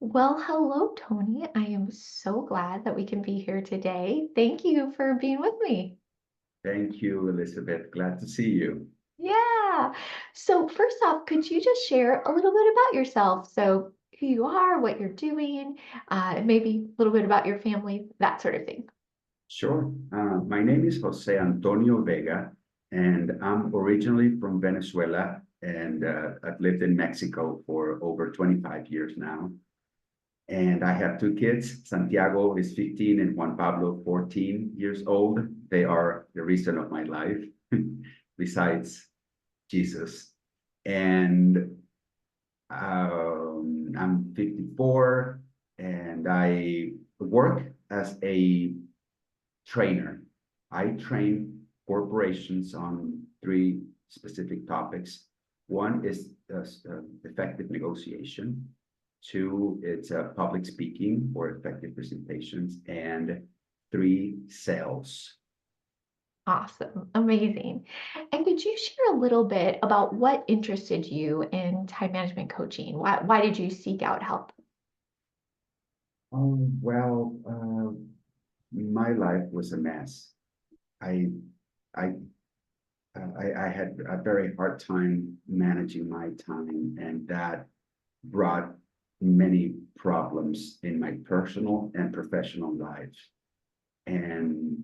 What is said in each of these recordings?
Well, hello, Tony. I am so glad that we can be here today. Thank you for being with me. Thank you, Elizabeth. Glad to see you. Yeah. So, first off, could you just share a little bit about yourself? So, who you are, what you're doing, and maybe a little bit about your family, that sort of thing. Sure. My name is Jose Antonio Vega, and I'm originally from Venezuela, and I've lived in Mexico for over 25 years now. And I have two kids. Santiago is 15 and Juan Pablo, 14 years old. They are the reason of my life, besides Jesus. And I'm 54 and I work as a trainer. I train corporations on three specific topics. One is effective negotiation. Two, it's public speaking or effective presentations. And three, sales. Awesome. Amazing. And could you share a little bit about what interested you in time management coaching? Why did you seek out help? My life was a mess. I I I had a very hard time managing my time, and that brought many problems in my personal and professional life. And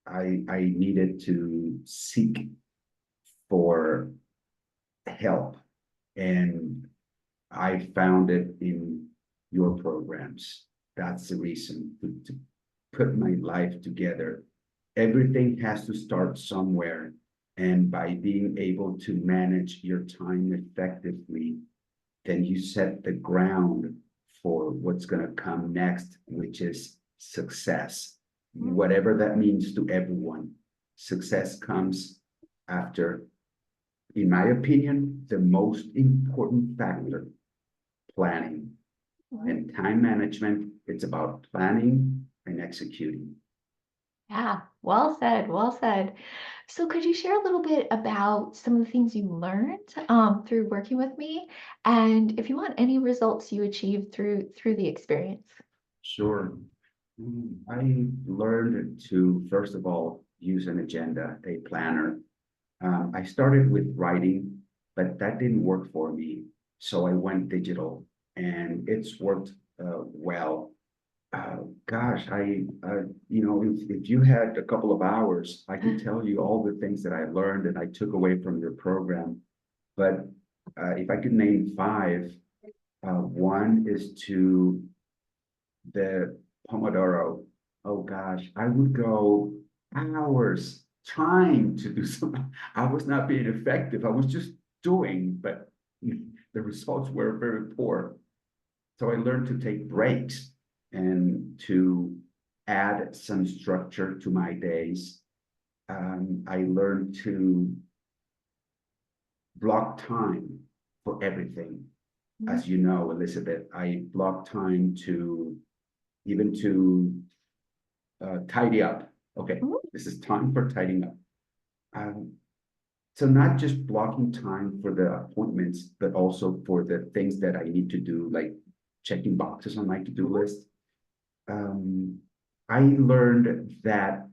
I needed to seek for help, and I found it in your programs. That's the reason to put my life together. Everything has to start somewhere. And by being able to manage your time effectively, then you set the ground for what's going to come next, which is success. Whatever that means to everyone. Success comes after, in my opinion, the most important factor, planning. Mhm. And time management, it's about planning and executing. Yeah, well said, well said. So could you share a little bit about some of the things you learned through working with me, and if you want any results you achieved through the experience? Sure. I learned to, first of all, use an agenda, a planner. I started with writing, but that didn't work for me. So I went digital, and it's worked well. Gosh, if you had a couple of hours, I could tell you all the things that I learned and I took away from your program. But if I could name five, one is to the Pomodoro. Oh gosh, I would go hours trying to do something. I was not being effective. I was just doing, but the results were very poor. So I learned to take breaks and to add some structure to my days. I learned to block time for everything. Mhm. As you know, Elizabeth, I block time to even to tidy up. Okay, Mhm. this is time for tidying up. Um, so not just blocking time for the appointments, but also for the things that I need to do, like checking boxes on my to-do Mhm. list. Um, I learned that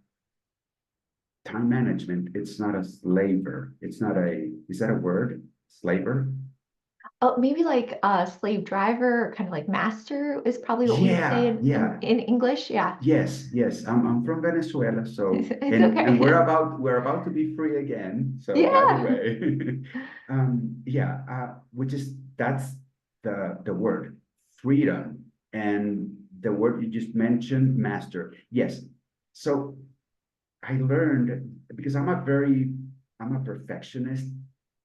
time management, it's not a slaver. It's not a, is that a word? Slaver? Oh, maybe like a slave driver or kind of like master is probably what we would say Yeah, in, in, yeah. in English. Yeah. Yes. I'm from Venezuela, so It's and okay. we're about to be free again. So by the Yeah. way, yeah, which is that's the word freedom, and the word you just mentioned, master. Yes. So I learned because I'm a perfectionist.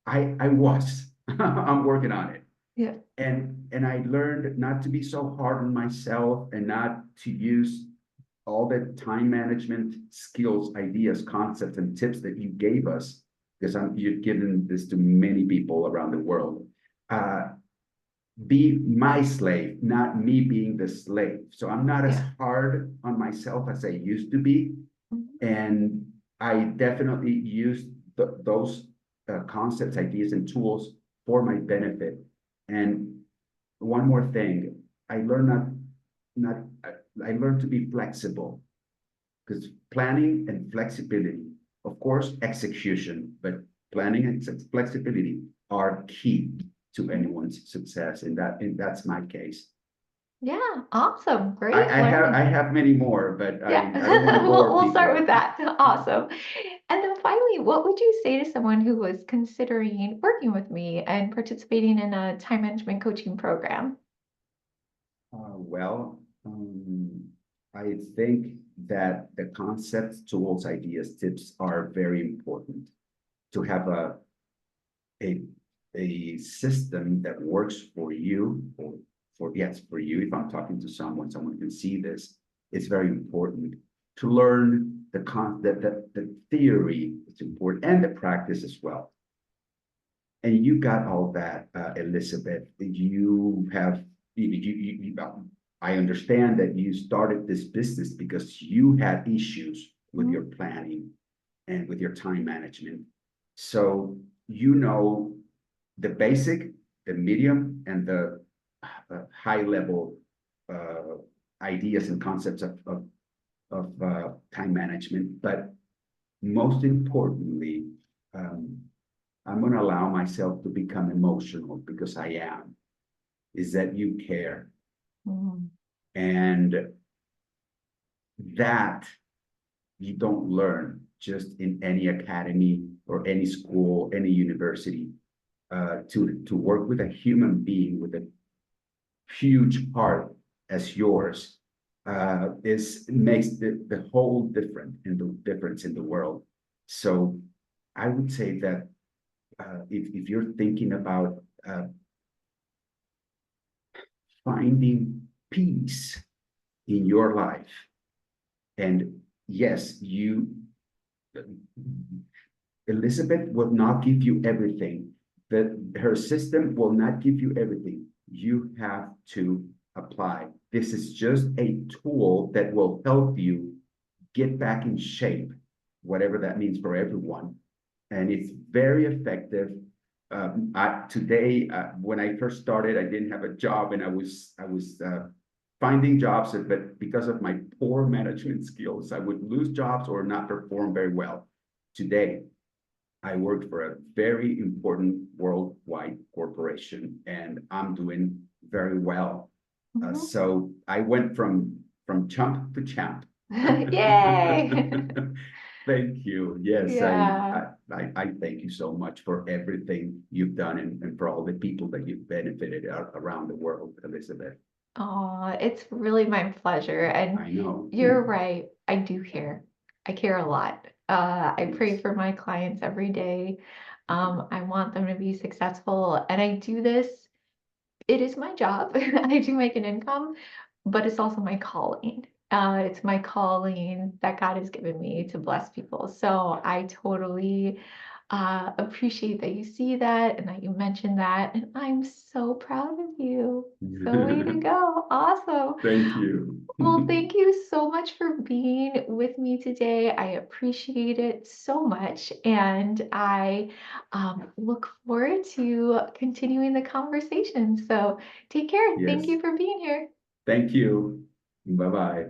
I was I'm working on it, Yeah. and I learned not to be so hard on myself and not to use all the time management skills, ideas, concepts, and tips that you gave us, because you've given this to many people around the world. Uh, be my slave, not me being the slave. So I'm not as Yeah. hard on myself as I used to be. Mhm. And I definitely used those concepts, ideas, and tools for my benefit. And one more thing, I learned not I learned to be flexible because planning and flexibility, of course, execution, but planning and flexibility are key to Mhm. anyone's success. And that's my case. Yeah, awesome. Great I learning. have many more, but Yeah, I don't want to bore we'll start with people. that. Awesome. And then finally, what would you say to someone who was considering working with me and participating in a time management coaching program? Well, I think that the concepts, tools, ideas, tips are very important to have a a system that works for you, or for yes, for you. If I'm talking to someone can see this. It's very important to learn the theory. It's important, and the practice as well. And you got all that, Elizabeth. You have I understand that you started this business because you had issues with Mhm. your planning and with your time management. So you know the basic, the medium, and the high level uh, ideas and concepts of time management. But most importantly, um, I'm going to allow myself to become emotional because I am, is that you care. Mhm. And that you don't learn just in any academy or any school, any university. To work with a human being with a huge heart as yours is makes the whole difference in the world. So I would say that if you're thinking about finding peace in your life, and yes, Elizabeth will not give you everything. That her system will not give you everything. You have to apply. This is just a tool that will help you get back in shape, whatever that means for everyone. And it's very effective. Today, when I first started, I didn't have a job, and I was finding jobs, but because of my poor management skills, I would lose jobs or not perform very well. Today, I worked for a very important worldwide corporation, and I'm doing very well. Mhm. So I went from chump to champ. Yay! Thank you. Yes, Yeah. I thank you so much for everything you've done, and for all the people that you've benefited around the world, Elizabeth. Oh, it's really my pleasure. And I know. you're right. I do care. I care a lot. I pray Yes. for my clients every day. I want them to be successful. And I do this, it is my job. I do make an income, but it's also my calling. It's my calling that God has given me to bless people. So I totally appreciate that you see that and that you mentioned that. And I'm so proud of you. So way to go. Awesome. Thank you. Well, thank you so much for being with me today. I appreciate it so much. And I look forward to continuing the conversation. So take care. Thank Yes. you for being here. Thank you. Bye bye.